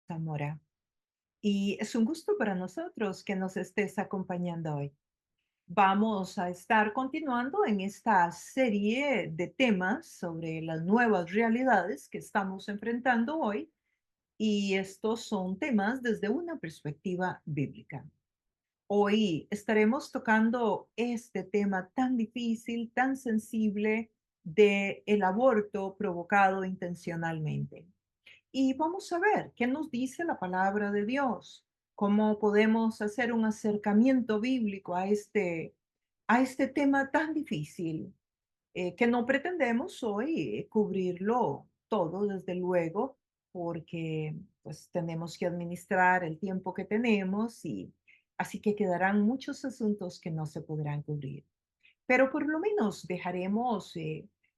Zamora. Y es un gusto para nosotros que nos estés acompañando hoy. Vamos a estar continuando en esta serie de temas sobre las nuevas realidades que estamos enfrentando hoy, y estos son temas desde una perspectiva bíblica. Hoy estaremos tocando este tema tan difícil, tan sensible de el aborto provocado intencionalmente. Y vamos a ver qué nos dice la palabra de Dios, cómo podemos hacer un acercamiento bíblico a este tema tan difícil, que no pretendemos hoy cubrirlo todo, desde luego, porque pues tenemos que administrar el tiempo que tenemos y así que quedarán muchos asuntos que no se podrán cubrir, pero por lo menos dejaremos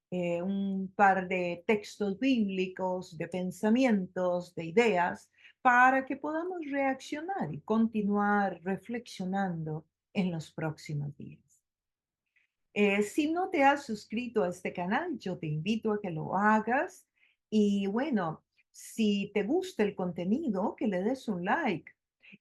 un par de textos bíblicos, de pensamientos, de ideas, para que podamos reaccionar y continuar reflexionando en los próximos días. Si no te has suscrito a este canal, yo te invito a que lo hagas. Y bueno, si te gusta el contenido, que le des un like.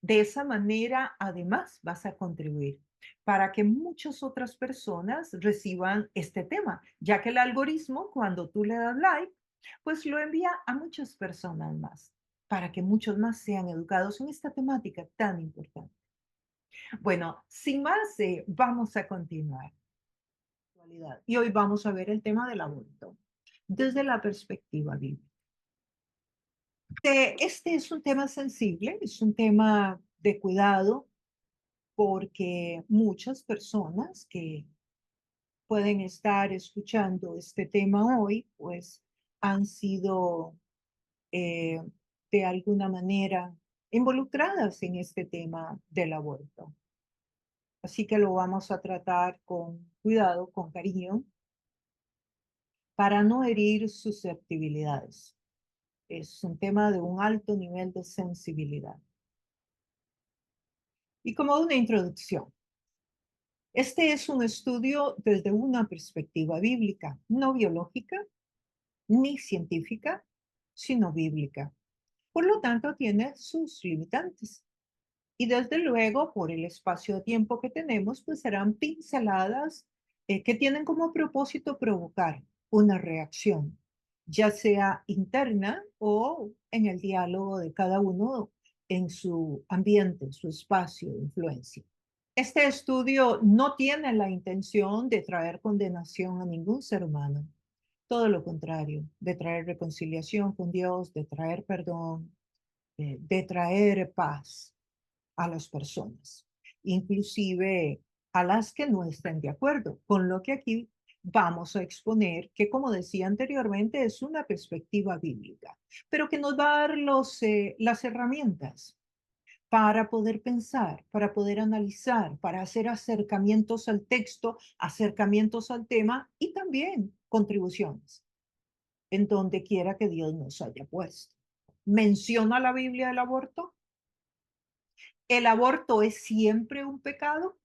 De esa manera, además, vas a contribuir para que muchas otras personas reciban este tema, ya que el algoritmo, cuando tú le das like, pues lo envía a muchas personas más, para que muchos más sean educados en esta temática tan importante. Bueno, sin más, vamos a continuar. Y hoy vamos a ver el tema del aborto desde la perspectiva bíblica. Este es un tema sensible, es un tema de cuidado, porque muchas personas que pueden estar escuchando este tema hoy, pues han sido eh, de alguna manera involucradas en este tema del aborto. Así que lo vamos a tratar con cuidado, con cariño, para no herir susceptibilidades. Es un tema de un alto nivel de sensibilidad. Y como una introducción, este es un estudio desde una perspectiva bíblica, no biológica ni científica, sino bíblica. Por lo tanto, tiene sus limitantes. Y desde luego, por el espacio de tiempo que tenemos, pues serán pinceladas que tienen como propósito provocar una reacción, ya sea interna o en el diálogo de cada uno en su ambiente, en su espacio de influencia. Este estudio no tiene la intención de traer condenación a ningún ser humano, todo lo contrario, de traer reconciliación con Dios, de traer perdón, de traer paz a las personas, inclusive a las que no estén de acuerdo con lo que aquí vamos a exponer, que como decía anteriormente es una perspectiva bíblica, pero que nos va a dar las herramientas para poder pensar, para poder analizar, para hacer acercamientos al texto, acercamientos al tema y también contribuciones en donde quiera que Dios nos haya puesto. ¿Menciona la Biblia el aborto? ¿El aborto es siempre un pecado?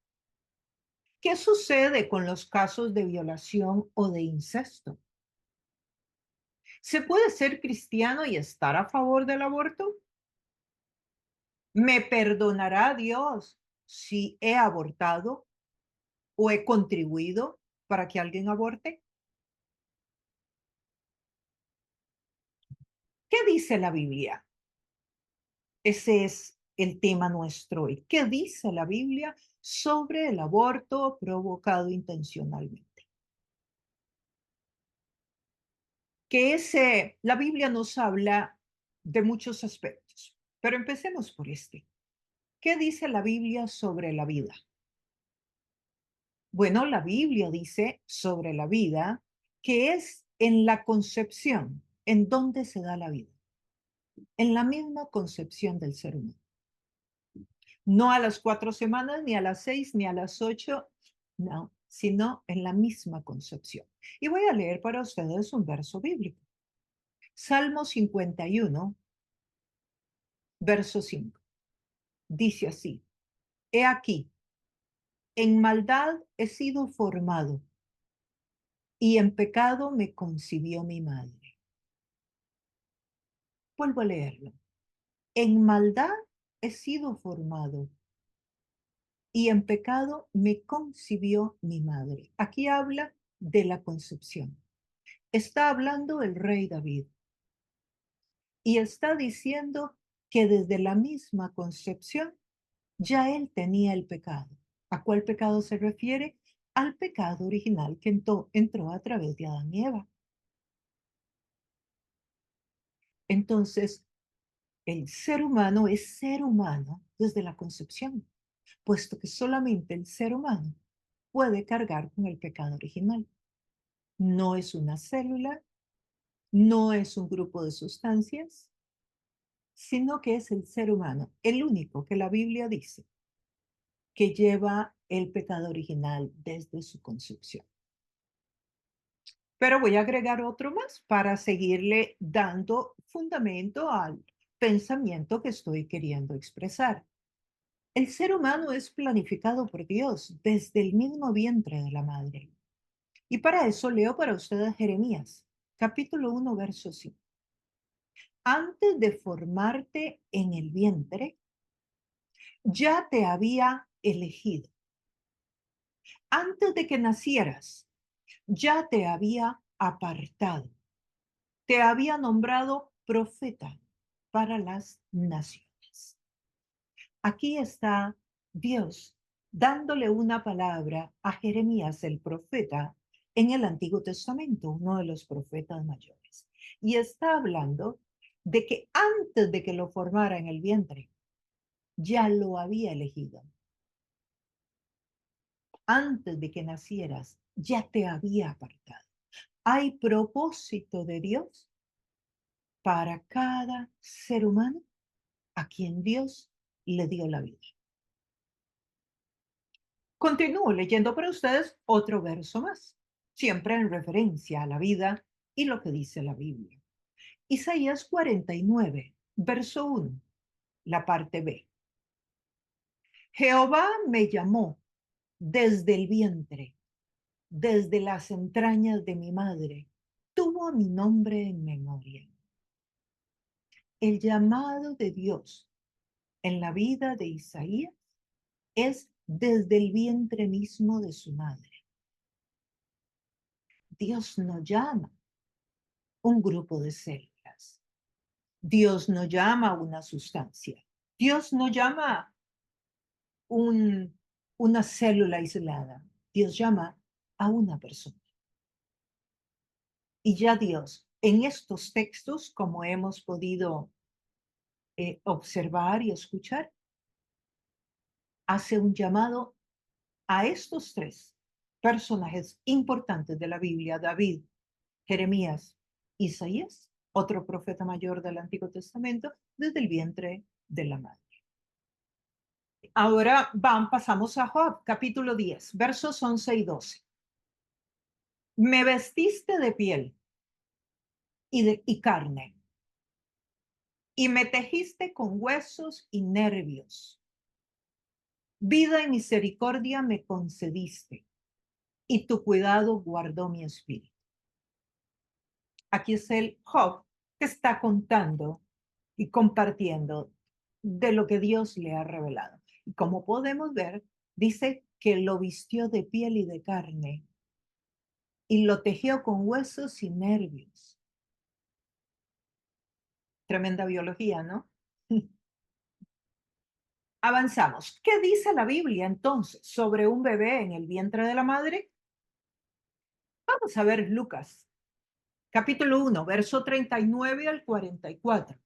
¿Qué sucede con los casos de violación o de incesto? ¿Se puede ser cristiano y estar a favor del aborto? ¿Me perdonará Dios si he abortado o he contribuido para que alguien aborte? ¿Qué dice la Biblia? Ese es el tema nuestro hoy. ¿Qué dice la Biblia sobre el aborto provocado intencionalmente? La Biblia nos habla de muchos aspectos, pero empecemos por este. ¿Qué dice la Biblia sobre la vida? Bueno, la Biblia dice sobre la vida que es en la concepción, en donde se da la vida, en la misma concepción del ser humano. No a las 4 semanas, ni a las 6, ni a las 8, no, sino en la misma concepción. Y voy a leer para ustedes un verso bíblico. Salmo 51, verso 5. Dice así: He aquí, en maldad he sido formado, y en pecado me concibió mi madre. Vuelvo a leerlo. En maldad he sido formado y en pecado me concibió mi madre. Aquí habla de la concepción. Está hablando el rey David y está diciendo que desde la misma concepción ya él tenía el pecado. ¿A cuál pecado se refiere? Al pecado original que entró a través de Adán y Eva. Entonces, el ser humano es ser humano desde la concepción, puesto que solamente el ser humano puede cargar con el pecado original. No es una célula, no es un grupo de sustancias, sino que es el ser humano, el único que la Biblia dice que lleva el pecado original desde su concepción. Pero voy a agregar otro más para seguirle dando fundamento al pensamiento que estoy queriendo expresar. El ser humano es planificado por Dios desde el mismo vientre de la madre. Y para eso leo para ustedes Jeremías, capítulo 1, verso 5. Antes de formarte en el vientre, ya te había elegido. Antes de que nacieras, ya te había apartado. Te había nombrado profeta para las naciones. Aquí está Dios dándole una palabra a Jeremías el profeta en el Antiguo Testamento, uno de los profetas mayores. Y está hablando de que antes de que lo formara en el vientre, ya lo había elegido. Antes de que nacieras, ya te había apartado. Hay propósito de Dios para cada ser humano a quien Dios le dio la vida. Continúo leyendo para ustedes otro verso más, siempre en referencia a la vida y lo que dice la Biblia. Isaías 49, verso 1, la parte B. Jehová me llamó desde el vientre, desde las entrañas de mi madre, tuvo mi nombre en memoria. El llamado de Dios en la vida de Isaías es desde el vientre mismo de su madre. Dios no llama un grupo de células. Dios no llama una sustancia. Dios no llama un, una célula aislada. Dios llama a una persona. Y ya Dios, en estos textos, como hemos podido observar y escuchar, hace un llamado a estos tres personajes importantes de la Biblia, David, Jeremías, Isaías, otro profeta mayor del Antiguo Testamento, desde el vientre de la madre. Ahora pasamos a Job, capítulo 10, versos 11 y 12. Me vestiste de piel y carne, y me tejiste con huesos y nervios. Vida y misericordia me concediste, y tu cuidado guardó mi espíritu. Aquí es el Job que está contando y compartiendo de lo que Dios le ha revelado. Y como podemos ver, dice que lo vistió de piel y de carne y lo tejió con huesos y nervios. Tremenda biología, ¿no? Avanzamos. ¿Qué dice la Biblia entonces sobre un bebé en el vientre de la madre? Vamos a ver Lucas, capítulo 1, verso 39 al 44.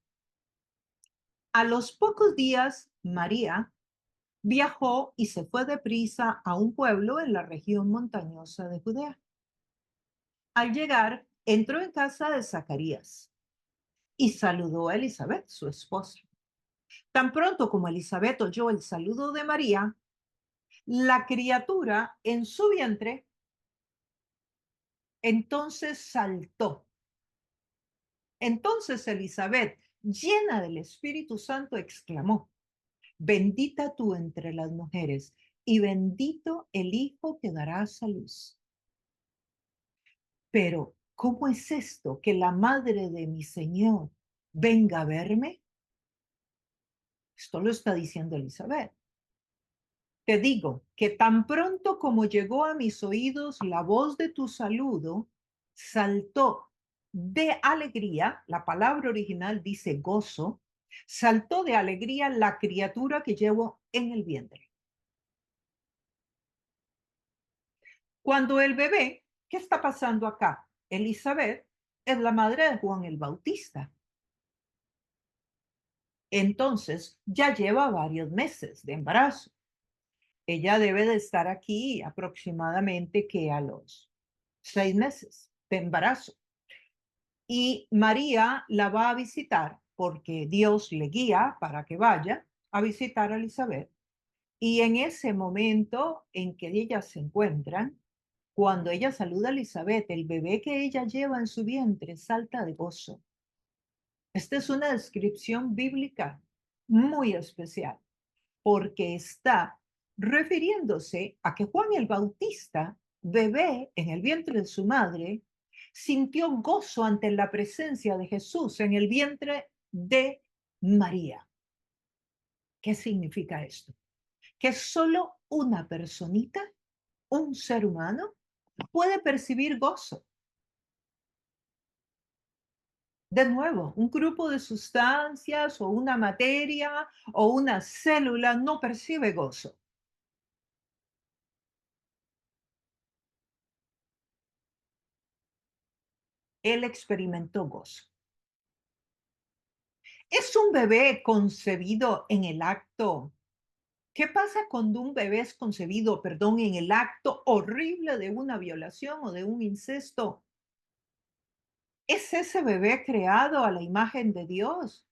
A los pocos días, María viajó y se fue deprisa a un pueblo en la región montañosa de Judea. Al llegar, entró en casa de Zacarías y saludó a Elizabeth, su esposa. Tan pronto como Elizabeth oyó el saludo de María, la criatura en su vientre entonces saltó. Entonces Elizabeth, llena del Espíritu Santo, exclamó: Bendita tú entre las mujeres, y bendito el hijo que darás a luz. Pero, ¿cómo es esto que la madre de mi Señor venga a verme? Esto lo está diciendo Elizabeth. Te digo que tan pronto como llegó a mis oídos la voz de tu saludo, saltó de alegría, la palabra original dice gozo, saltó de alegría la criatura que llevo en el vientre. Cuando el bebé, ¿qué está pasando acá? Elizabeth es la madre de Juan el Bautista. Entonces ya lleva varios meses de embarazo. Ella debe de estar aquí aproximadamente que a los 6 meses de embarazo. Y María la va a visitar porque Dios le guía para que vaya a visitar a Elizabeth. Y en ese momento en que ellas se encuentran, cuando ella saluda a Elizabeth, el bebé que ella lleva en su vientre salta de gozo. Esta es una descripción bíblica muy especial porque está refiriéndose a que Juan el Bautista, bebé en el vientre de su madre, sintió gozo ante la presencia de Jesús en el vientre de María. ¿Qué significa esto? Que solo una personita, un ser humano, puede percibir gozo. De nuevo, un grupo de sustancias o una materia o una célula no percibe gozo. Él experimentó gozo. Es un bebé concebido en el acto. ¿Qué pasa cuando un bebé es concebido, perdón, en el acto horrible de una violación o de un incesto? ¿Es ese bebé creado a la imagen de Dios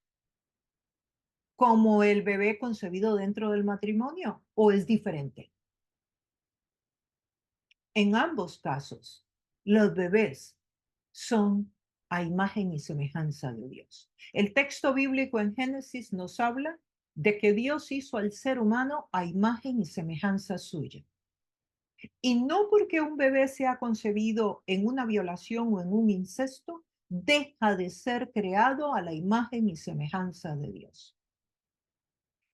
como el bebé concebido dentro del matrimonio o es diferente? En ambos casos, los bebés son a imagen y semejanza de Dios. El texto bíblico en Génesis nos habla de que Dios hizo al ser humano a imagen y semejanza suya. Y no porque un bebé sea concebido en una violación o en un incesto, deja de ser creado a la imagen y semejanza de Dios.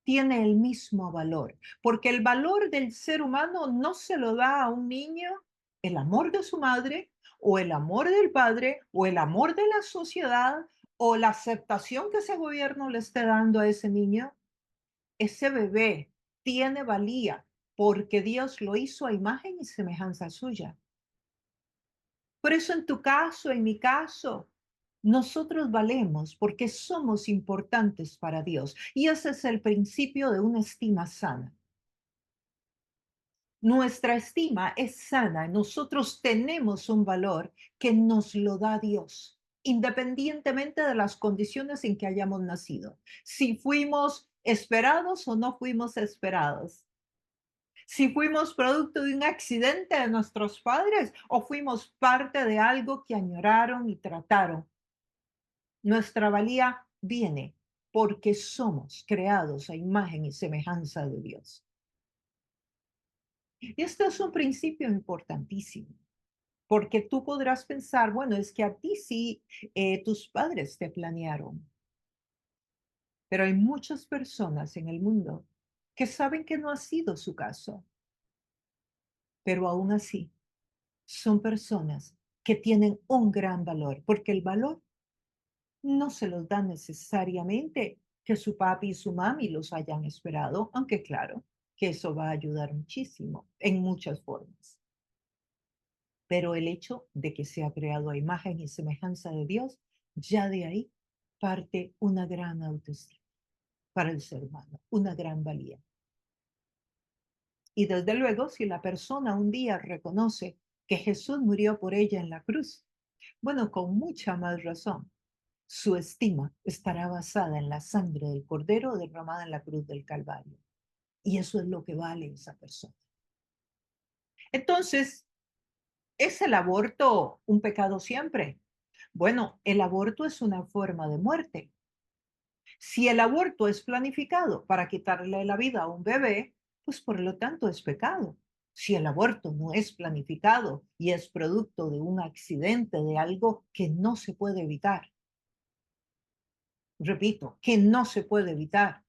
Tiene el mismo valor, porque el valor del ser humano no se lo da a un niño el amor de su madre o el amor del padre o el amor de la sociedad o la aceptación que ese gobierno le esté dando a ese niño. Ese bebé tiene valía porque Dios lo hizo a imagen y semejanza suya. Por eso en tu caso, en mi caso, nosotros valemos porque somos importantes para Dios. Y ese es el principio de una estima sana. Nuestra estima es sana. Nosotros tenemos un valor que nos lo da Dios, independientemente de las condiciones en que hayamos nacido. Si fuimos esperados o no fuimos esperados. Si fuimos producto de un accidente de nuestros padres o fuimos parte de algo que añoraron y trataron. Nuestra valía viene porque somos creados a imagen y semejanza de Dios. Y este es un principio importantísimo, porque tú podrás pensar, bueno, es que a ti sí, tus padres te planearon, pero hay muchas personas en el mundo que saben que no ha sido su caso, pero aún así son personas que tienen un gran valor, porque el valor no se los da necesariamente que su papi y su mami los hayan esperado, aunque claro que eso va a ayudar muchísimo en muchas formas. Pero el hecho de que sea creado a imagen y semejanza de Dios, ya de ahí parte una gran autoestima para el ser humano, una gran valía. Y desde luego, si la persona un día reconoce que Jesús murió por ella en la cruz, bueno, con mucha más razón, su estima estará basada en la sangre del Cordero derramada en la cruz del Calvario. Y eso es lo que vale esa persona. Entonces, ¿es el aborto un pecado siempre? Bueno, el aborto es una forma de muerte. Si el aborto es planificado para quitarle la vida a un bebé, pues por lo tanto es pecado. Si el aborto no es planificado y es producto de un accidente, de algo que no se puede evitar, repito, que no se puede evitar,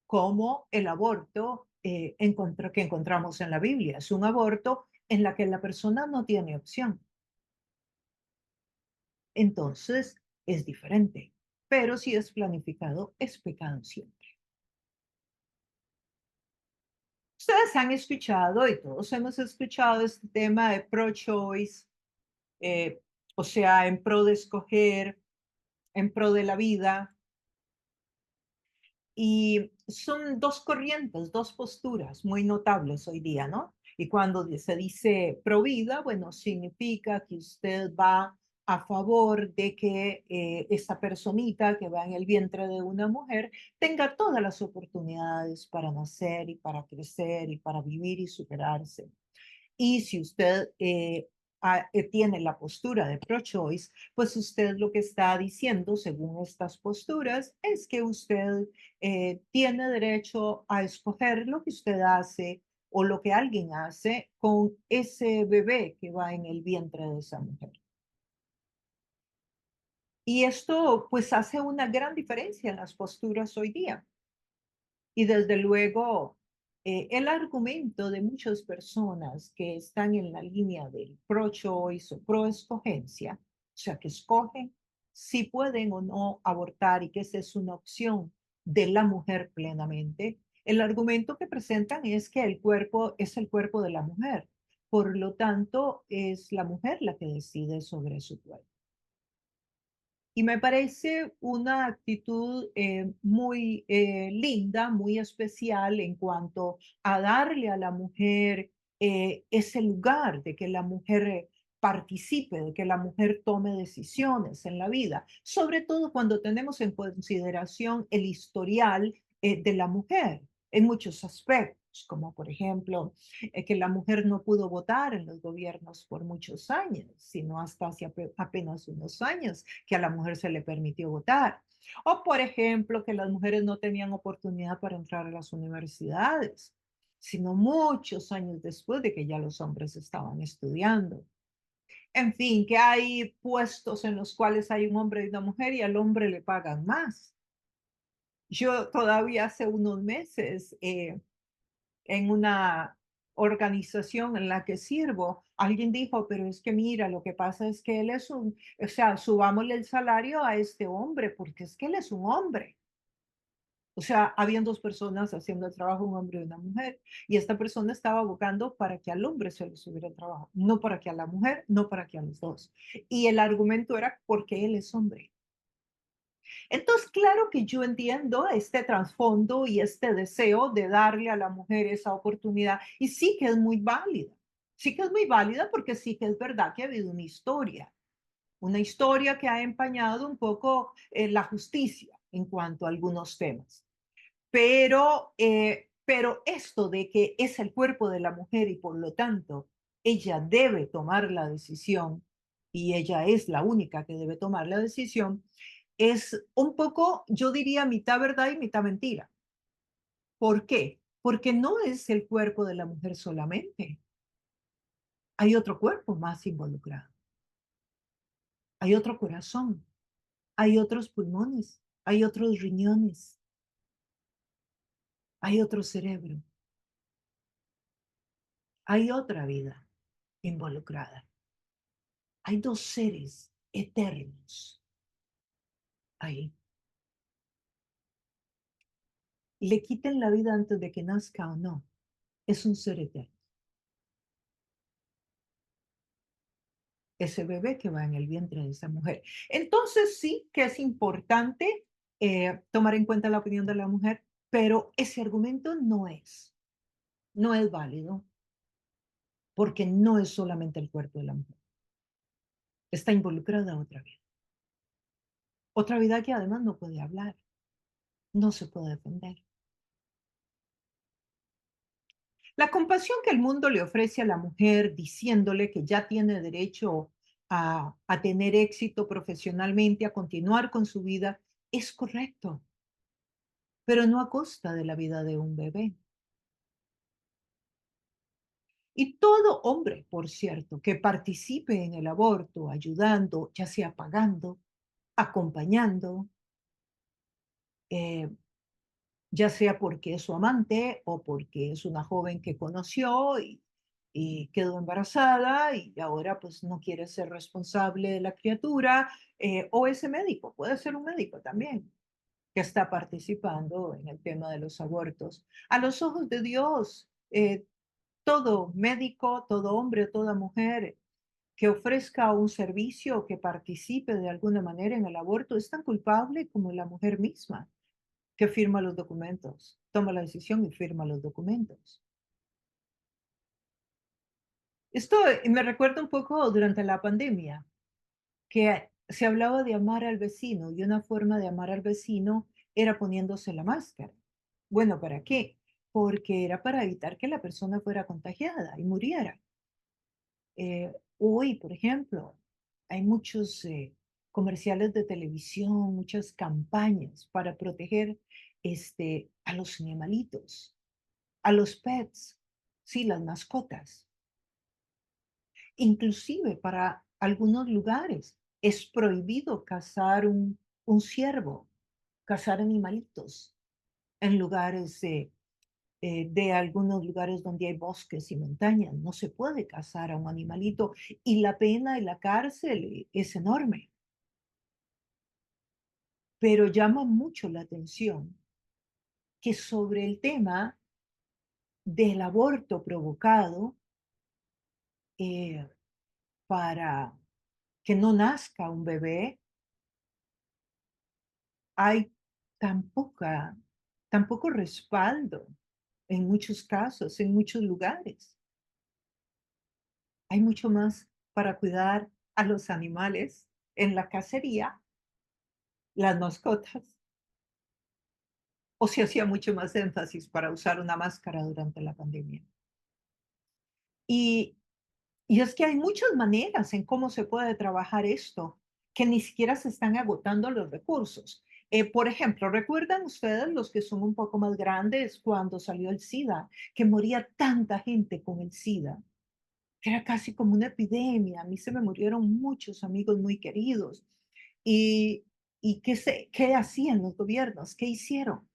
como el aborto que encontramos en la Biblia. Es un aborto en la que la persona no tiene opción. Entonces, es diferente. Pero si es planificado, es pecado siempre. Ustedes han escuchado, y todos hemos escuchado este tema de pro-choice, eh, o sea, en pro de escoger, en pro de la vida. Y son dos corrientes, dos posturas muy notables hoy día, ¿no? Y cuando se dice pro vida, bueno, significa que usted va a favor de que esa personita que va en el vientre de una mujer tenga todas las oportunidades para nacer y para crecer y para vivir y superarse. Y si usted tiene la postura de pro-choice, pues usted lo que está diciendo, según estas posturas, es que usted tiene derecho a escoger lo que usted hace o lo que alguien hace con ese bebé que va en el vientre de esa mujer. Y esto pues hace una gran diferencia en las posturas hoy día. Y desde luego, el argumento de muchas personas que están en la línea del pro-choice o pro-escogencia, o sea, que escogen si pueden o no abortar y que esa es una opción de la mujer plenamente, el argumento que presentan es que el cuerpo es el cuerpo de la mujer. Por lo tanto, es la mujer la que decide sobre su cuerpo. Y me parece una actitud muy linda, muy especial en cuanto a darle a la mujer ese lugar de que la mujer participe, de que la mujer tome decisiones en la vida, sobre todo cuando tenemos en consideración el historial de la mujer en muchos aspectos, como por ejemplo que la mujer no pudo votar en los gobiernos por muchos años, sino hasta hace apenas unos años que a la mujer se le permitió votar. O, por ejemplo, que las mujeres no tenían oportunidad para entrar a las universidades, sino muchos años después de que ya los hombres estaban estudiando. En fin, que hay puestos en los cuales hay un hombre y una mujer y al hombre le pagan más. Yo todavía hace unos meses en una organización en la que sirvo, alguien dijo, pero es que mira, lo que pasa es que él es o sea, subámosle el salario a este hombre, porque es que él es un hombre. O sea, habían dos personas haciendo el trabajo, un hombre y una mujer, y esta persona estaba abogando para que al hombre se le subiera el trabajo, no para que a la mujer, no para que a los dos. Y el argumento era porque él es hombre. Entonces, claro que yo entiendo este trasfondo y este deseo de darle a la mujer esa oportunidad y sí que es muy válida. Sí que es muy válida porque sí que es verdad que ha habido una historia que ha empañado un poco la justicia en cuanto a algunos temas. Pero esto de que es el cuerpo de la mujer y por lo tanto ella debe tomar la decisión y ella es la única que debe tomar la decisión, es un poco, yo diría, mitad verdad y mitad mentira. ¿Por qué? Porque no es el cuerpo de la mujer solamente. Hay otro cuerpo más involucrado. Hay otro corazón. Hay otros pulmones. Hay otros riñones. Hay otro cerebro. Hay otra vida involucrada. Hay dos seres eternos ahí. Le quiten la vida antes de que nazca o no. Es un ser eterno. Ese bebé que va en el vientre de esa mujer. Entonces sí que es importante tomar en cuenta la opinión de la mujer, pero ese argumento no es válido porque no es solamente el cuerpo de la mujer. Está involucrada otra vida que además no puede hablar, no se puede defender. La compasión que el mundo le ofrece a la mujer diciéndole que ya tiene derecho a tener éxito profesionalmente, a continuar con su vida, es correcto, pero no a costa de la vida de un bebé. Y todo hombre, por cierto, que participe en el aborto, ayudando, ya sea pagando, acompañando, eh, ya sea porque es su amante o porque es una joven que conoció y quedó embarazada y ahora pues no quiere ser responsable de la criatura, o ese médico, puede ser un médico también, que está participando en el tema de los abortos. A los ojos de Dios, todo médico, todo hombre, toda mujer que ofrezca un servicio o que participe de alguna manera en el aborto es tan culpable como la mujer misma que firma los documentos, toma la decisión y firma los documentos. Esto me recuerda un poco durante la pandemia, que se hablaba de amar al vecino y una forma de amar al vecino era poniéndose la máscara. Bueno, ¿para qué? Porque era para evitar que la persona fuera contagiada y muriera. Hoy, por ejemplo, hay muchos comerciales de televisión, muchas campañas para proteger a los animalitos, a los pets, sí, las mascotas. Inclusive para algunos lugares es prohibido cazar un ciervo, cazar animalitos en lugares de algunos lugares donde hay bosques y montañas. No se puede cazar a un animalito y la pena de la cárcel es enorme. Pero llama mucho la atención que sobre el tema del aborto provocado eh, para que no nazca un bebé, hay tan poca, tan poco respaldo en muchos casos, en muchos lugares. Hay mucho más para cuidar a los animales en la cacería, las mascotas, o se hacía mucho más énfasis para usar una máscara durante la pandemia. Y, y es que hay muchas maneras en cómo se puede trabajar esto, que ni siquiera se están agotando los recursos. Por ejemplo, ¿recuerdan ustedes los que son un poco más grandes cuando salió el SIDA, que moría tanta gente con el SIDA? Que era casi como una epidemia. A mí se me murieron muchos amigos muy queridos. ¿Y, qué hacían los gobiernos? ¿Qué hicieron?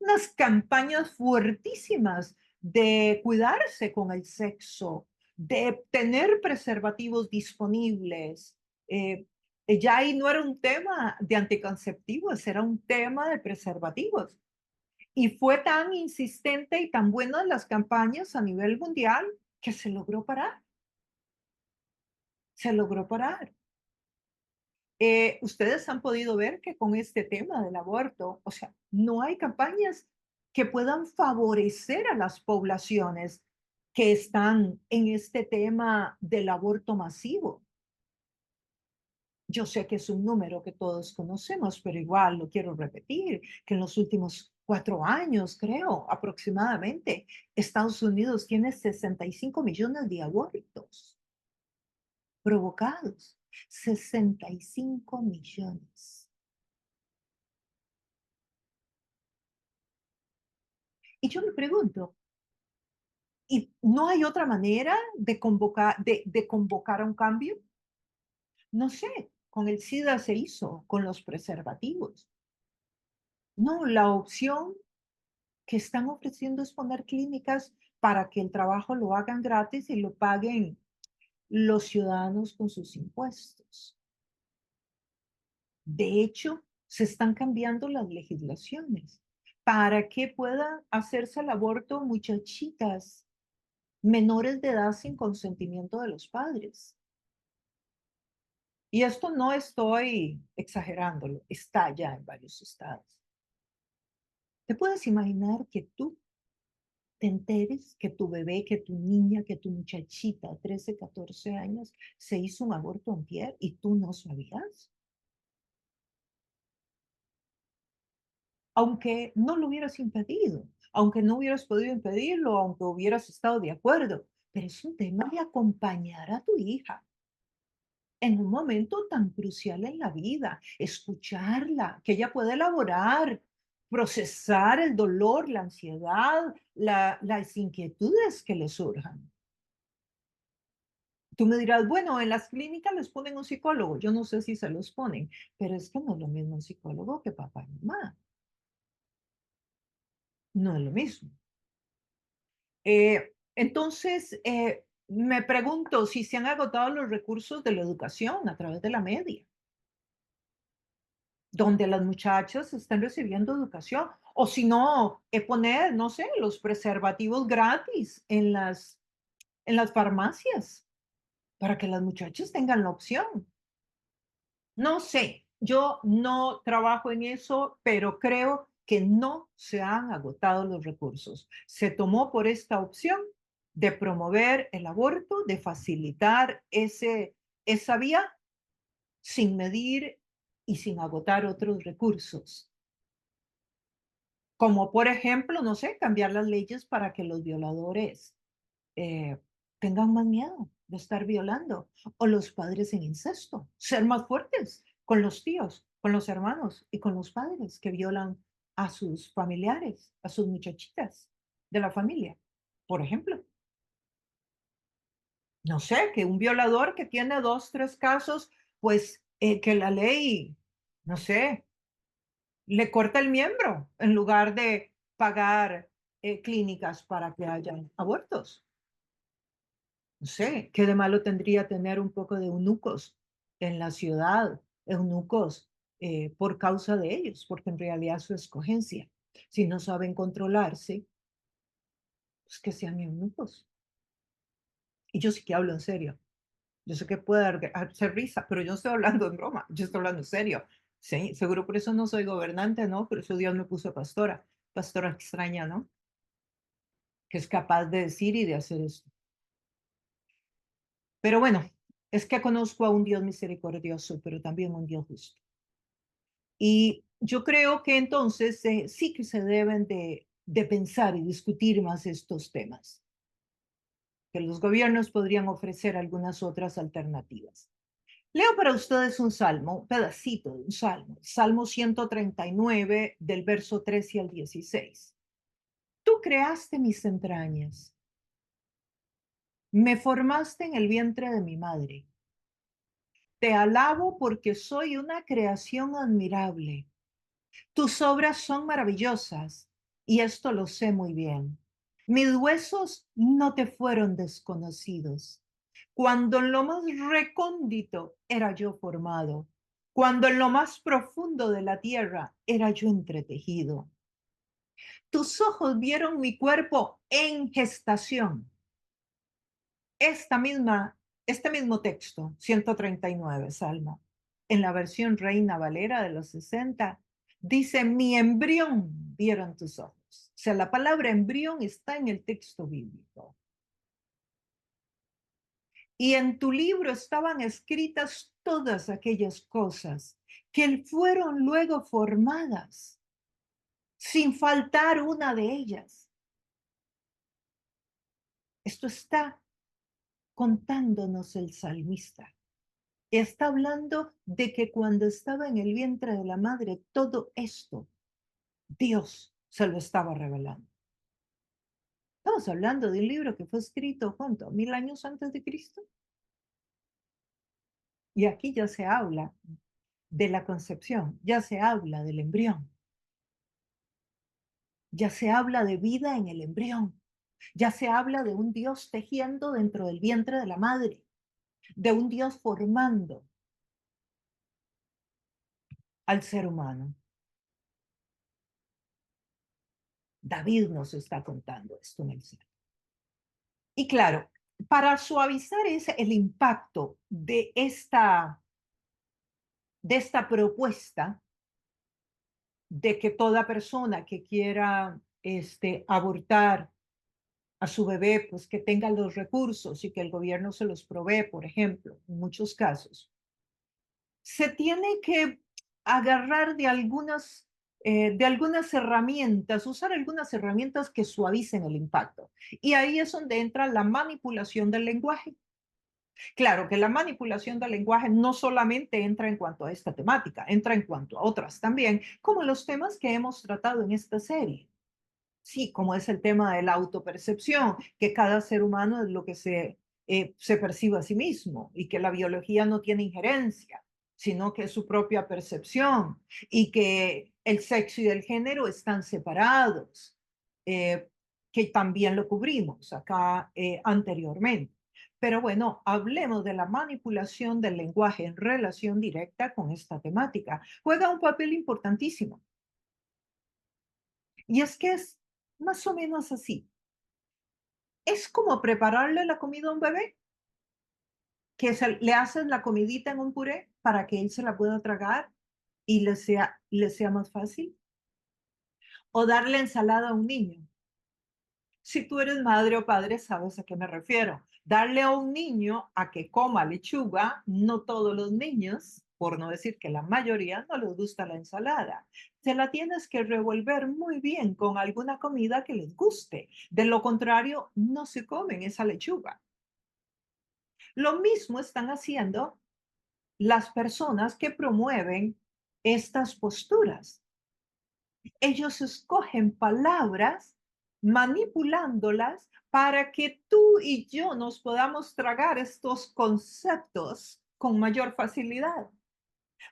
Unas campañas fuertísimas de cuidarse con el sexo, de tener preservativos disponibles. Eh, ya ahí no era un tema de anticonceptivos, era un tema de preservativos. Y fue tan insistente y tan buenas las campañas a nivel mundial que se logró parar, se logró parar. Ustedes han podido ver que con este tema del aborto, o sea, no hay campañas que puedan favorecer a las poblaciones que están en este tema del aborto masivo. Yo sé que es un número que todos conocemos, pero igual lo quiero repetir, que en los últimos 4 años, creo, aproximadamente, Estados Unidos tiene 65 millones de abortos provocados. 65 millones. Y yo me pregunto, ¿y no hay otra manera de convocar a un cambio? No sé, con el SIDA se hizo, con los preservativos. No, la opción que están ofreciendo es poner clínicas para que el trabajo lo hagan gratis y lo paguen los ciudadanos con sus impuestos. De hecho, se están cambiando las legislaciones para que puedan hacerse el aborto muchachitas menores de edad sin consentimiento de los padres. Y esto no estoy exagerándolo, está ya en varios estados. ¿Te puedes imaginar que tú te enteres que tu bebé, que tu niña, que tu muchachita, 13, 14 años, se hizo un aborto antier y tú no sabías? Aunque no lo hubieras impedido, aunque no hubieras podido impedirlo, aunque hubieras estado de acuerdo, pero es un tema de acompañar a tu hija en un momento tan crucial en la vida, escucharla, que ella pueda elaborar, procesar el dolor, la ansiedad, las inquietudes que le surjan. Tú me dirás, bueno, en las clínicas les ponen un psicólogo. Yo no sé si se los ponen, pero es que no es lo mismo un psicólogo que papá y mamá. no es lo mismo. Entonces, me pregunto si se han agotado los recursos de la educación a través de la media, donde las muchachas están recibiendo educación, o si no, poner, no sé, los preservativos gratis en las farmacias para que las muchachas tengan la opción. No sé, yo no trabajo en eso, pero creo que no se han agotado los recursos. Se tomó por esta opción de promover el aborto, de facilitar esa vía sin medir y sin agotar otros recursos. Como por ejemplo, no sé, cambiar las leyes para que los violadores eh, tengan más miedo de estar violando, o los padres en incesto, ser más fuertes con los tíos, con los hermanos y con los padres que violan a sus familiares, a sus muchachitas de la familia. Por ejemplo, no sé, que un violador que tiene dos, tres casos, pues que la ley, no sé, le corta el miembro en lugar de pagar clínicas para que hayan abortos. No sé, ¿qué de malo tendría tener un poco de eunucos en la ciudad? Eunucos por causa de ellos, porque en realidad es su escogencia. Si no saben controlarse, pues que sean eunucos. Y yo sí que hablo en serio. Yo sé que puede hacer risa, pero yo no estoy hablando en broma, yo estoy hablando en serio. Sí, seguro por eso no soy gobernante, ¿no? Por eso Dios me puso pastora, pastora extraña, ¿no? Que es capaz de decir y de hacer esto. Pero bueno, es que conozco a un Dios misericordioso, pero también un Dios justo. Y yo creo que entonces sí que se deben de pensar y discutir más estos temas, que los gobiernos podrían ofrecer algunas otras alternativas. Leo para ustedes un salmo, un pedacito de un salmo, Salmo 139 del verso 13 al 16. Tú creaste mis entrañas, me formaste en el vientre de mi madre. Te alabo porque soy una creación admirable. Tus obras son maravillosas y esto lo sé muy bien. Mis huesos no te fueron desconocidos. Cuando en lo más recóndito era yo formado, cuando en lo más profundo de la tierra era yo entretejido. Tus ojos vieron mi cuerpo en gestación. Esta misma, este mismo texto, 139, Salmo, en la versión Reina Valera de los 60, dice, mi embrión vieron tus ojos. O sea, la palabra embrión está en el texto bíblico. Y en tu libro estaban escritas todas aquellas cosas que fueron luego formadas, sin faltar una de ellas. Esto está contándonos el salmista. Está hablando de que cuando estaba en el vientre de la madre, todo esto, Dios se lo estaba revelando. Estamos hablando de un libro que fue escrito, ¿cuánto? 1000 años antes de Cristo. Y aquí ya se habla de la concepción, ya se habla del embrión, ya se habla de vida en el embrión, ya se habla de un Dios tejiendo dentro del vientre de la madre, de un Dios formando al ser humano. David nos está contando esto en el cielo. Y claro, para suavizar el impacto de esta propuesta de que toda persona que quiera abortar a su bebé, pues que tenga los recursos y que el gobierno se los provee, por ejemplo, en muchos casos, se tiene que agarrar de algunas herramientas, usar algunas herramientas que suavicen el impacto. Y ahí es donde entra la manipulación del lenguaje. Claro que la manipulación del lenguaje no solamente entra en cuanto a esta temática, entra en cuanto a otras también, como los temas que hemos tratado en esta serie. Sí, como es el tema de la autopercepción, que cada ser humano es lo que se percibe a sí mismo y que la biología no tiene injerencia, sino que es su propia percepción y que el sexo y el género están separados. eh, que también lo cubrimos acá anteriormente. Pero bueno, hablemos de la manipulación del lenguaje en relación directa con esta temática. Juega un papel importantísimo. Y es que es más o menos así. Es como prepararle la comida a un bebé, que le haces la comidita en un puré para que él se la pueda tragar y le sea más fácil. O darle ensalada a un niño. Si tú eres madre o padre, sabes a qué me refiero. Darle a un niño a que coma lechuga, no todos los niños, por no decir que la mayoría, no les gusta la ensalada. Se la tienes que revolver muy bien con alguna comida que les guste. De lo contrario, no se comen esa lechuga. Lo mismo están haciendo las personas que promueven estas posturas. Ellos escogen palabras manipulándolas para que tú y yo nos podamos tragar estos conceptos con mayor facilidad,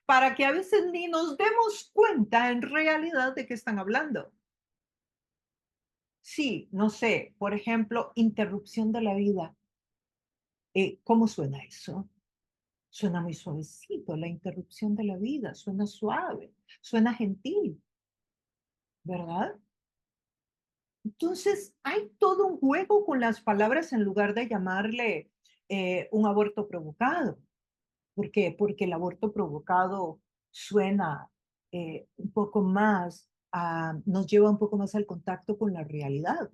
para que a veces ni nos demos cuenta en realidad de qué están hablando. Sí, no sé, por ejemplo, interrupción de la vida. ¿Cómo suena eso? Suena muy suavecito, la interrupción de la vida, suena suave, suena gentil, ¿verdad? Entonces, hay todo un juego con las palabras en lugar de llamarle un aborto provocado. ¿Por qué? Porque el aborto provocado suena un poco más, nos lleva un poco más al contacto con la realidad.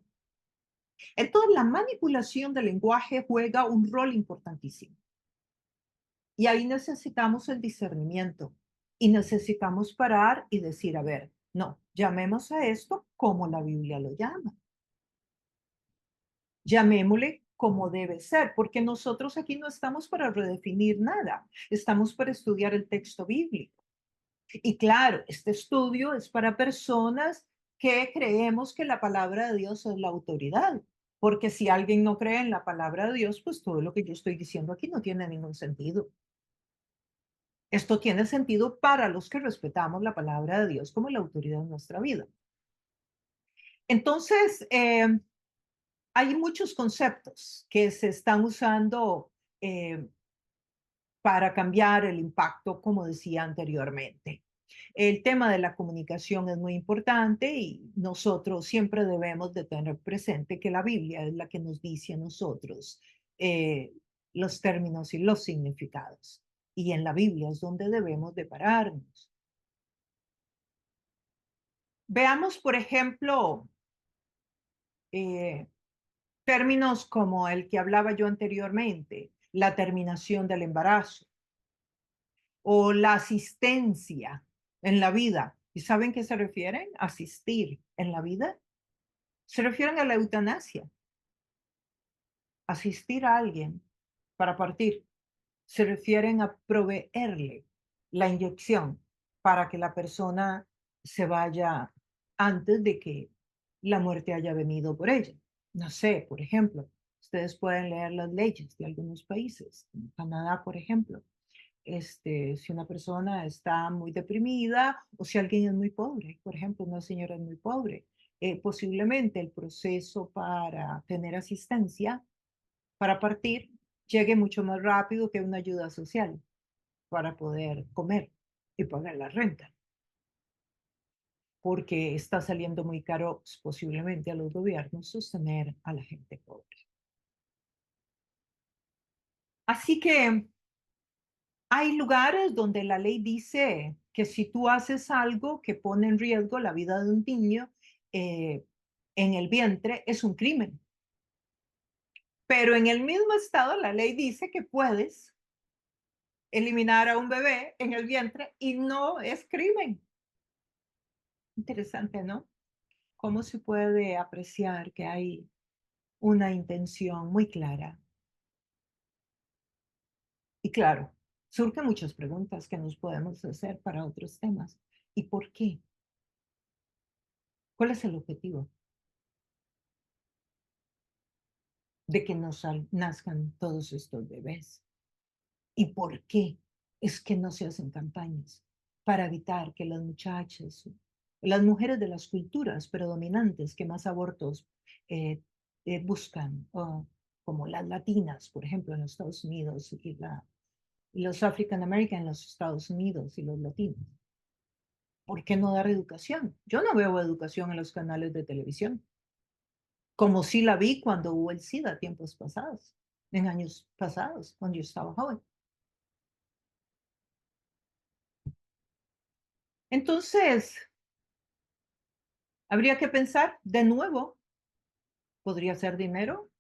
Entonces, la manipulación del lenguaje juega un rol importantísimo. Y ahí necesitamos el discernimiento y necesitamos parar y decir, a ver, no, llamemos a esto como la Biblia lo llama. Llamémosle como debe ser, porque nosotros aquí no estamos para redefinir nada, estamos para estudiar el texto bíblico. Y claro, este estudio es para personas que creemos que la palabra de Dios es la autoridad, porque si alguien no cree en la palabra de Dios, pues todo lo que yo estoy diciendo aquí no tiene ningún sentido. Esto tiene sentido para los que respetamos la palabra de Dios como la autoridad en nuestra vida. Entonces, hay muchos conceptos que se están usando eh, para cambiar el impacto, como decía anteriormente. El tema de la comunicación es muy importante y nosotros siempre debemos de tener presente que la Biblia es la que nos dice a nosotros eh, los términos y los significados. Y en la Biblia es donde debemos de pararnos. Veamos, por ejemplo, eh, términos como el que hablaba yo anteriormente, la terminación del embarazo o la asistencia en la vida. ¿Y saben qué se refieren? Asistir en la vida. Se refieren a la eutanasia. Asistir a alguien para partir. Se refieren a proveerle la inyección para que la persona se vaya antes de que la muerte haya venido por ella. No sé, por ejemplo, ustedes pueden leer las leyes de algunos países, como Canadá, por ejemplo. Si una persona está muy deprimida o si alguien es muy pobre, por ejemplo, una señora es muy pobre, posiblemente el proceso para tener asistencia, para partir, llegue mucho más rápido que una ayuda social para poder comer y pagar la renta, porque está saliendo muy caro posiblemente a los gobiernos sostener a la gente pobre. Así que hay lugares donde la ley dice que si tú haces algo que pone en riesgo la vida de un niño eh, en el vientre, es un crimen. Pero en el mismo estado, la ley dice que puedes eliminar a un bebé en el vientre y no es crimen. Interesante, ¿no? ¿Cómo se puede apreciar que hay una intención muy clara? Y claro, surgen muchas preguntas que nos podemos hacer para otros temas. ¿Y por qué? ¿Cuál es el objetivo de que nos nazcan todos estos bebés? ¿Y por qué es que no se hacen campañas para evitar que las muchachas Las mujeres de las culturas predominantes que más abortos eh, buscan, como las latinas, por ejemplo, en los Estados Unidos, y los African American en los Estados Unidos y los latinos. ¿Por qué no dar educación? Yo no veo educación en los canales de televisión, como sí la vi cuando hubo el SIDA tiempos pasados, en años pasados, cuando yo estaba joven. Entonces, habría que pensar de nuevo, ¿podría ser dinero?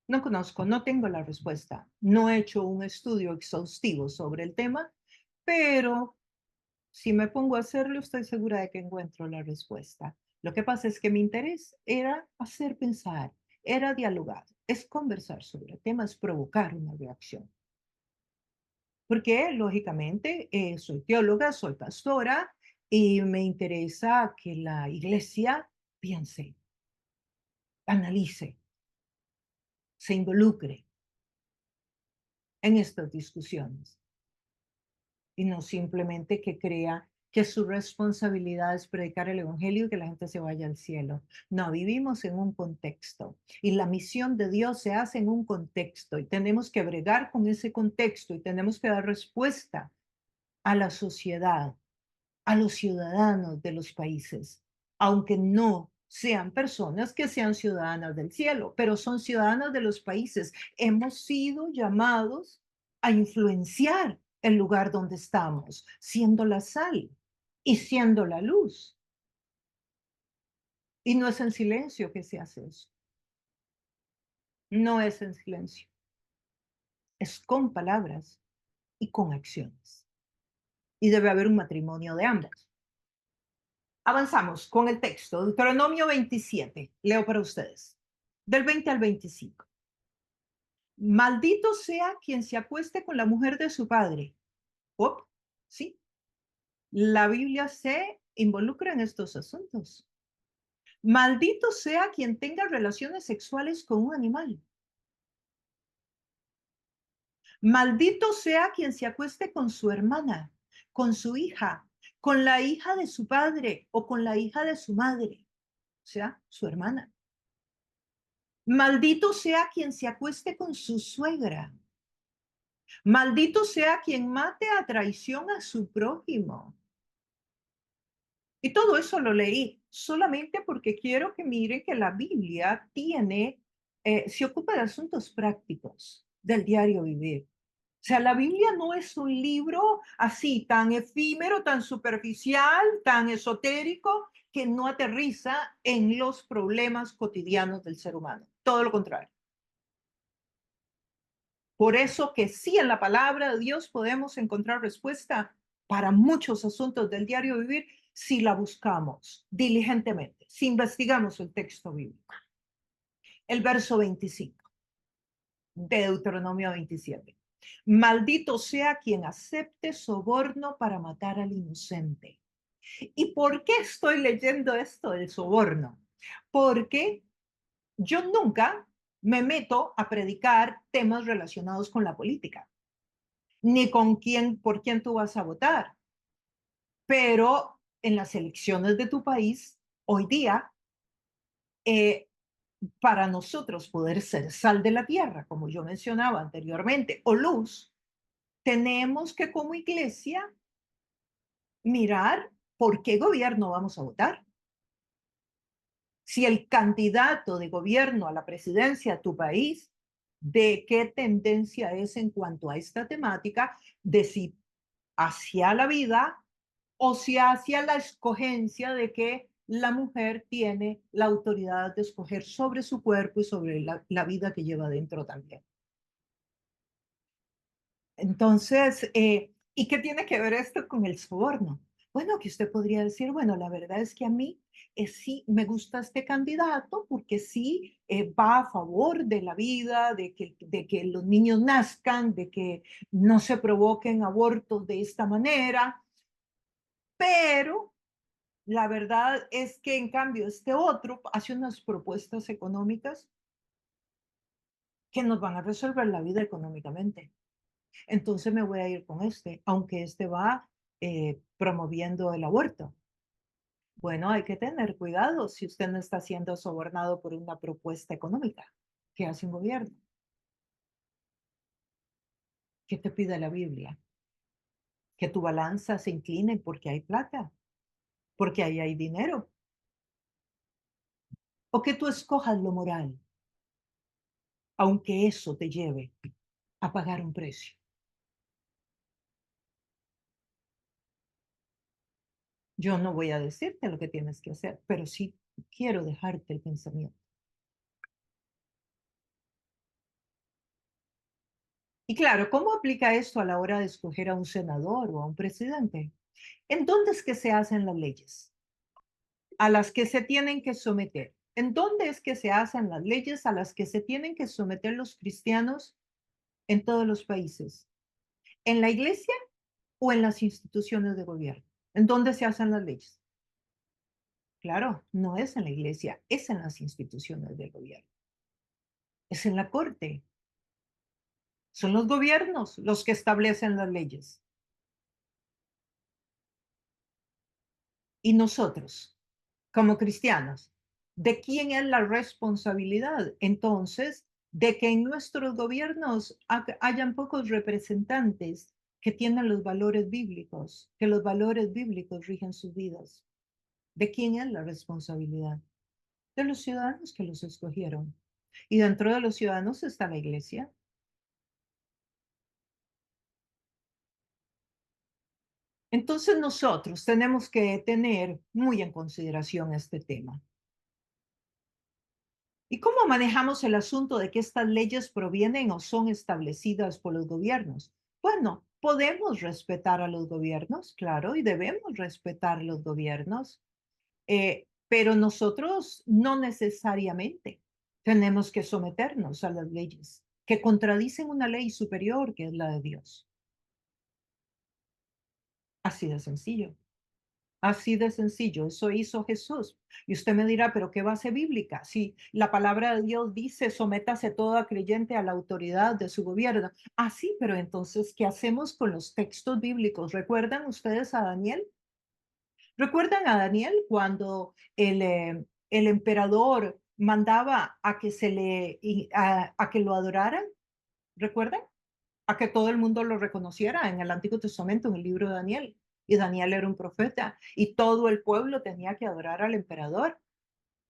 No conozco, no tengo la respuesta. No he hecho un estudio exhaustivo sobre el tema, pero si me pongo a hacerlo, estoy segura de que encuentro la respuesta. Lo que pasa es que mi interés era hacer pensar, era dialogar, es conversar sobre temas, provocar una reacción. Porque, lógicamente, soy teóloga, soy pastora y me interesa que la iglesia piense, analice, se involucre en estas discusiones y no simplemente que crea que su responsabilidad es predicar el evangelio y que la gente se vaya al cielo. No, vivimos en un contexto y la misión de Dios se hace en un contexto y tenemos que bregar con ese contexto y tenemos que dar respuesta a la sociedad, a los ciudadanos de los países, aunque no sean personas que sean ciudadanas del cielo, pero son ciudadanos de los países. Hemos sido llamados a influenciar el lugar donde estamos, siendo la sal y siendo la luz. Y no es en silencio que se hace eso. No es en silencio. Es con palabras y con acciones. Y debe haber un matrimonio de ambas. Avanzamos con el texto, Deuteronomio 27, leo para ustedes, del 20 al 25. Maldito sea quien se acueste con la mujer de su padre. Op, sí, la Biblia se involucra en estos asuntos. Maldito sea quien tenga relaciones sexuales con un animal. Maldito sea quien se acueste con su hermana, con su hija, con la hija de su padre o con la hija de su madre, o sea, su hermana. Maldito sea quien se acueste con su suegra. Maldito sea quien mate a traición a su prójimo. Y todo eso lo leí solamente porque quiero que miren que la Biblia se ocupa de asuntos prácticos del diario vivir. O sea, la Biblia no es un libro así tan efímero, tan superficial, tan esotérico, que no aterriza en los problemas cotidianos del ser humano. Todo lo contrario. Por eso que sí, en la palabra de Dios podemos encontrar respuesta para muchos asuntos del diario vivir si la buscamos diligentemente, si investigamos el texto bíblico. El verso 25 de Deuteronomio 27. Maldito sea quien acepte soborno para matar al inocente. ¿Y por qué estoy leyendo esto del soborno? Porque yo nunca me meto a predicar temas relacionados con la política, ni con quién, por quién tú vas a votar. Pero en las elecciones de tu país, hoy día, eh, para nosotros poder ser sal de la tierra, como yo mencionaba anteriormente, o luz, tenemos que como iglesia mirar por qué gobierno vamos a votar. Si el candidato de gobierno a la presidencia de tu país, de qué tendencia es en cuanto a esta temática, de si hacia la vida o si hacia la escogencia de que la mujer tiene la autoridad de escoger sobre su cuerpo y sobre la vida que lleva dentro también. Entonces, ¿y qué tiene que ver esto con el soborno? Bueno, que usted podría decir, bueno, la verdad es que a mí sí me gusta este candidato porque sí va a favor de la vida, de que los niños nazcan, de que no se provoquen abortos de esta manera, pero la verdad es que en cambio este otro hace unas propuestas económicas que nos van a resolver la vida económicamente. Entonces me voy a ir con este, aunque este va promoviendo el aborto. Bueno, hay que tener cuidado si usted no está siendo sobornado por una propuesta económica que hace un gobierno. ¿Qué te pide la Biblia? Que tu balanza se incline porque hay plata, porque ahí hay dinero, o que tú escojas lo moral, aunque eso te lleve a pagar un precio. Yo no voy a decirte lo que tienes que hacer, pero sí quiero dejarte el pensamiento. Y claro, ¿cómo aplica esto a la hora de escoger a un senador o a un presidente? ¿En dónde es que se hacen las leyes a las que se tienen que someter? ¿En dónde es que se hacen las leyes a las que se tienen que someter los cristianos en todos los países? ¿En la iglesia o en las instituciones de gobierno? ¿En dónde se hacen las leyes? Claro, no es en la iglesia, es en las instituciones del gobierno, es en la corte. Son los gobiernos los que establecen las leyes. Y nosotros, como cristianos, ¿de quién es la responsabilidad entonces de que en nuestros gobiernos hayan pocos representantes que tienen los valores bíblicos, que los valores bíblicos rigen sus vidas? ¿De quién es la responsabilidad? De los ciudadanos que los escogieron. Y dentro de los ciudadanos está la iglesia. Entonces nosotros tenemos que tener muy en consideración este tema. ¿Y cómo manejamos el asunto de que estas leyes provienen o son establecidas por los gobiernos? Bueno, podemos respetar a los gobiernos, claro, y debemos respetar los gobiernos, pero nosotros no necesariamente tenemos que someternos a las leyes que contradicen una ley superior que es la de Dios. Así de sencillo. Así de sencillo, eso hizo Jesús. Y usted me dirá, pero ¿qué base bíblica? Si la palabra de Dios dice, sométase toda creyente a la autoridad de su gobierno. Ah, sí, pero entonces, ¿qué hacemos con los textos bíblicos? ¿Recuerdan ustedes a Daniel? ¿Recuerdan a Daniel cuando el emperador mandaba a que a que lo adoraran? ¿Recuerdan? A que todo el mundo lo reconociera en el Antiguo Testamento, en el libro de Daniel. Y Daniel era un profeta y todo el pueblo tenía que adorar al emperador.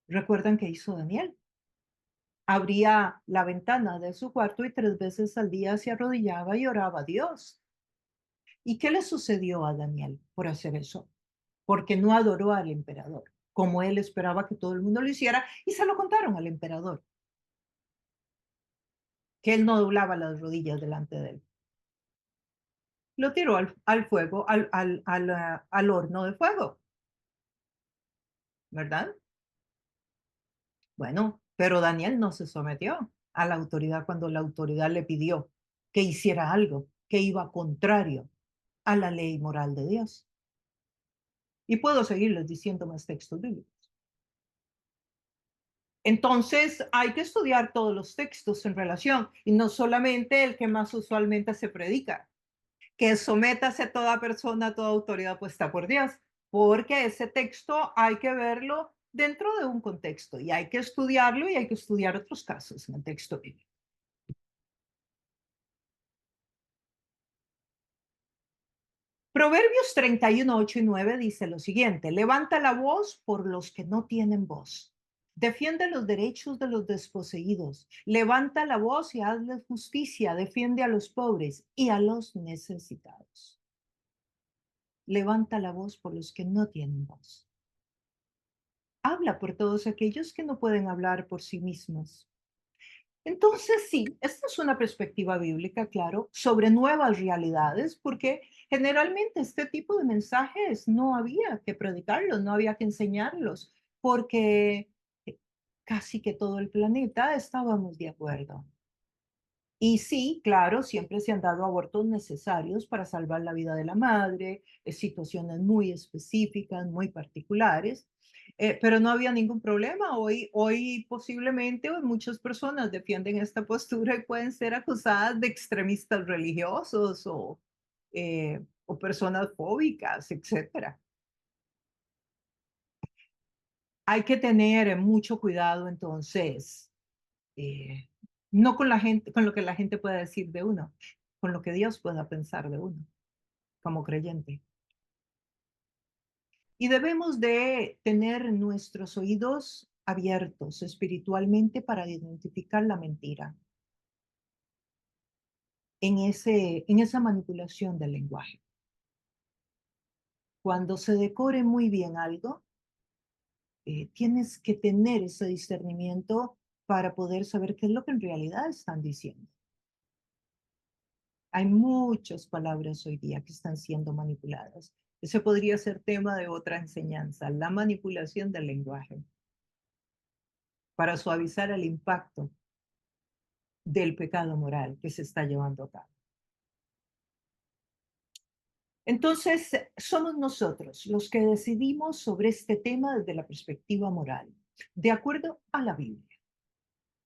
¿Recuerdan qué hizo Daniel? Abría la ventana de su cuarto y 3 veces al día se arrodillaba y oraba a Dios. ¿Y qué le sucedió a Daniel por hacer eso? Porque no adoró al emperador, como él esperaba que todo el mundo lo hiciera, y se lo contaron al emperador, que él no doblaba las rodillas delante de él. Lo tiró al fuego, al horno de fuego, ¿verdad? Bueno, pero Daniel no se sometió a la autoridad cuando la autoridad le pidió que hiciera algo que iba contrario a la ley moral de Dios. Y puedo seguirles diciendo más textos bíblicos. Entonces, hay que estudiar todos los textos en relación y no solamente el que más usualmente se predica, que sométase toda persona, toda autoridad puesta por Dios, porque ese texto hay que verlo dentro de un contexto y hay que estudiarlo y hay que estudiar otros casos en el texto bíblico. Proverbios 31, 8 y 9 dice lo siguiente: levanta la voz por los que no tienen voz. Defiende los derechos de los desposeídos. Levanta la voz y hazle justicia. Defiende a los pobres y a los necesitados. Levanta la voz por los que no tienen voz. Habla por todos aquellos que no pueden hablar por sí mismos. Entonces, sí, esta es una perspectiva bíblica, claro, sobre nuevas realidades, porque generalmente este tipo de mensajes no había que predicarlos, no había que enseñarlos, porque casi que todo el planeta estábamos de acuerdo. Y sí, claro, siempre se han dado abortos necesarios para salvar la vida de la madre, situaciones muy específicas, muy particulares, pero no había ningún problema. Hoy posiblemente hoy muchas personas defienden esta postura y pueden ser acusadas de extremistas religiosos o personas fóbicas, etcétera. Hay que tener mucho cuidado entonces, eh, no con la gente, con lo que la gente pueda decir de uno, con lo que Dios pueda pensar de uno como creyente. Y debemos de tener nuestros oídos abiertos espiritualmente para identificar la mentira en esa manipulación del lenguaje. Cuando se decore muy bien algo, tienes que tener ese discernimiento para poder saber qué es lo que en realidad están diciendo. Hay muchas palabras hoy día que están siendo manipuladas. Ese podría ser tema de otra enseñanza, la manipulación del lenguaje, para suavizar el impacto del pecado moral que se está llevando a cabo. Entonces, somos nosotros los que decidimos sobre este tema desde la perspectiva moral, de acuerdo a la Biblia.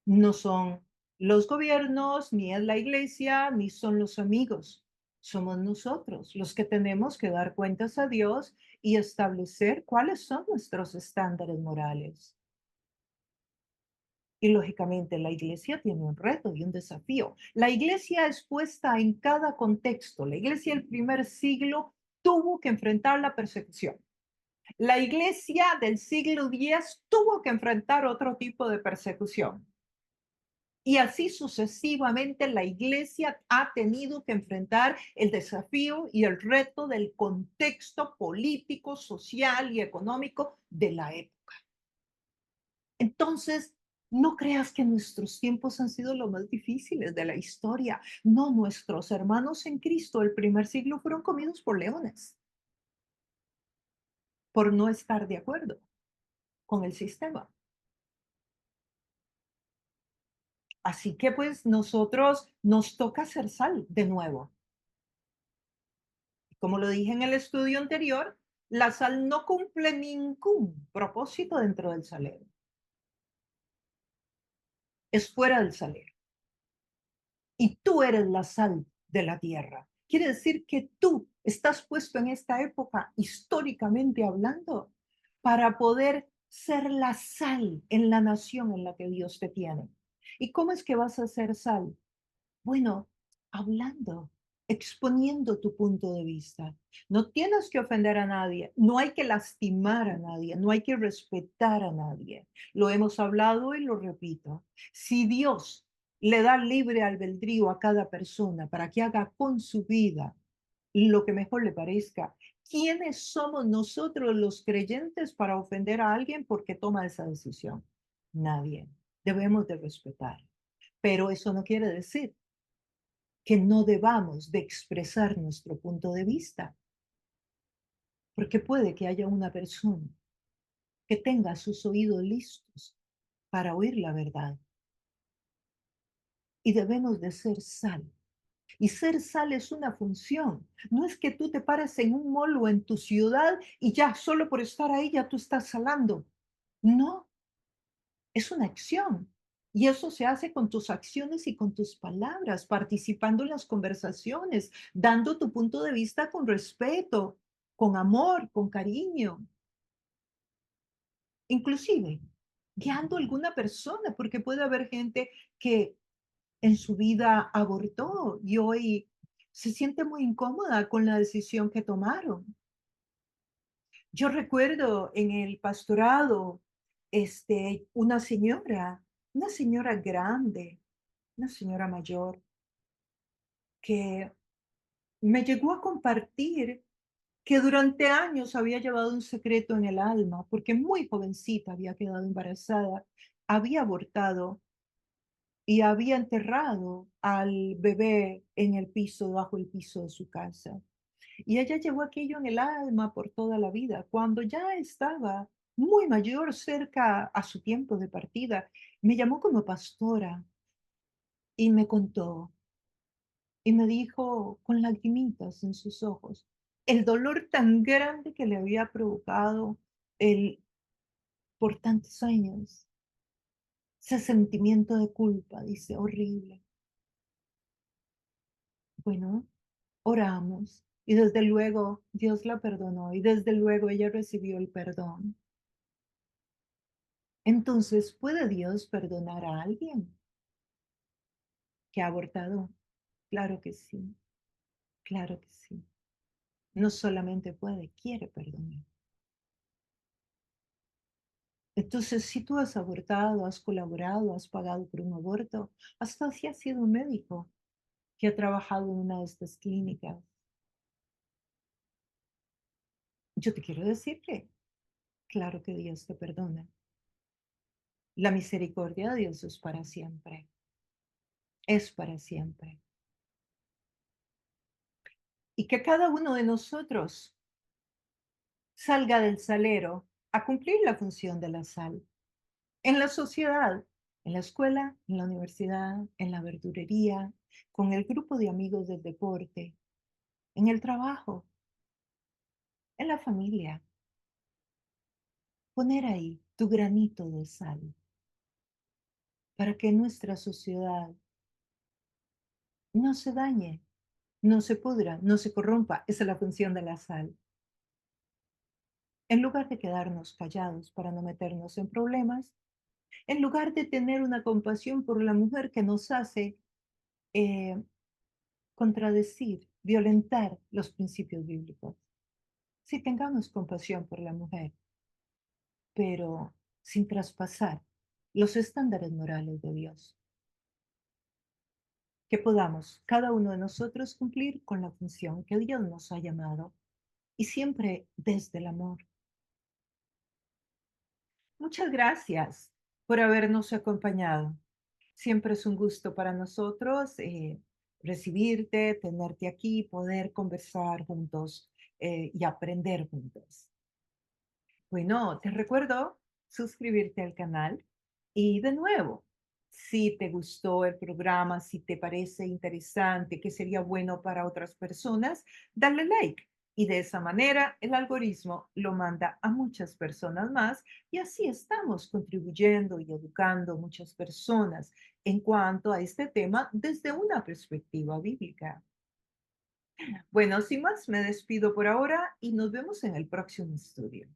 No son los gobiernos, ni es la iglesia, ni son los amigos. Somos nosotros los que tenemos que dar cuentas a Dios y establecer cuáles son nuestros estándares morales. Y lógicamente la iglesia tiene un reto y un desafío. La iglesia es puesta en cada contexto. La iglesia del primer siglo tuvo que enfrentar la persecución. La iglesia del siglo X tuvo que enfrentar otro tipo de persecución. Y así sucesivamente la iglesia ha tenido que enfrentar el desafío y el reto del contexto político, social y económico de la época. Entonces, no creas que nuestros tiempos han sido los más difíciles de la historia. No, nuestros hermanos en Cristo del primer siglo fueron comidos por leones por no estar de acuerdo con el sistema. Así que pues nosotros nos toca hacer sal de nuevo. Como lo dije en el estudio anterior, la sal no cumple ningún propósito dentro del salero. Es fuera del salero. Y tú eres la sal de la tierra. Quiere decir que tú estás puesto en esta época, históricamente hablando, para poder ser la sal en la nación en la que Dios te tiene. ¿Y cómo es que vas a ser sal? Bueno, hablando, exponiendo tu punto de vista. No tienes que ofender a nadie, no hay que lastimar a nadie, no hay que respetar a nadie. Lo hemos hablado y lo repito. Si Dios le da libre albedrío a cada persona para que haga con su vida lo que mejor le parezca, ¿quiénes somos nosotros los creyentes para ofender a alguien porque toma esa decisión? Nadie. Debemos de respetar. Pero eso no quiere decir que no debamos de expresar nuestro punto de vista, porque puede que haya una persona que tenga sus oídos listos para oír la verdad y debemos de ser sal. Y ser sal es una función. No es que tú te pares en un mall o en tu ciudad y ya solo por estar ahí ya tú estás salando. No, es una acción. Y eso se hace con tus acciones y con tus palabras, participando en las conversaciones, dando tu punto de vista con respeto, con amor, con cariño, inclusive guiando a alguna persona, porque puede haber gente que en su vida abortó y hoy se siente muy incómoda con la decisión que tomaron. Yo recuerdo en el pastorado, una señora grande, una señora mayor, que me llegó a compartir que durante años había llevado un secreto en el alma, porque muy jovencita había quedado embarazada, había abortado y había enterrado al bebé en el piso, bajo el piso de su casa. Y ella llevó aquello en el alma por toda la vida. Cuando ya estaba muy mayor, cerca a su tiempo de partida, me llamó como pastora y me contó y me dijo con lagrimitas en sus ojos el dolor tan grande que le había provocado el por tantos años. Ese sentimiento de culpa, dice, horrible. Bueno, oramos. Y desde luego Dios la perdonó y desde luego ella recibió el perdón. Entonces, ¿puede Dios perdonar a alguien que ha abortado? Claro que sí, claro que sí. No solamente puede, quiere perdonar. Entonces, si tú has abortado, has colaborado, has pagado por un aborto, hasta si has sido un médico que ha trabajado en una de estas clínicas, yo te quiero decir que, claro que Dios te perdona. La misericordia de Dios es para siempre. Y que cada uno de nosotros salga del salero a cumplir la función de la sal en la sociedad, en la escuela, en la universidad, en la verdurería, con el grupo de amigos del deporte, en el trabajo, en la familia. Poner ahí tu granito de sal para que nuestra sociedad no se dañe, no se pudra, no se corrompa. Esa es la función de la sal. En lugar de quedarnos callados para no meternos en problemas, en lugar de tener una compasión por la mujer que nos hace eh, contradecir, violentar los principios bíblicos. Sí, tengamos compasión por la mujer, pero sin traspasar los estándares morales de Dios. Que podamos cada uno de nosotros cumplir con la función que Dios nos ha llamado y siempre desde el amor. Muchas gracias por habernos acompañado. Siempre es un gusto para nosotros recibirte, tenerte aquí, poder conversar juntos y aprender juntos. Bueno, te recuerdo suscribirte al canal y de nuevo, si te gustó el programa, si te parece interesante, que sería bueno para otras personas, dale like. Y de esa manera el algoritmo lo manda a muchas personas más y así estamos contribuyendo y educando muchas personas en cuanto a este tema desde una perspectiva bíblica. Bueno, sin más, me despido por ahora y nos vemos en el próximo estudio.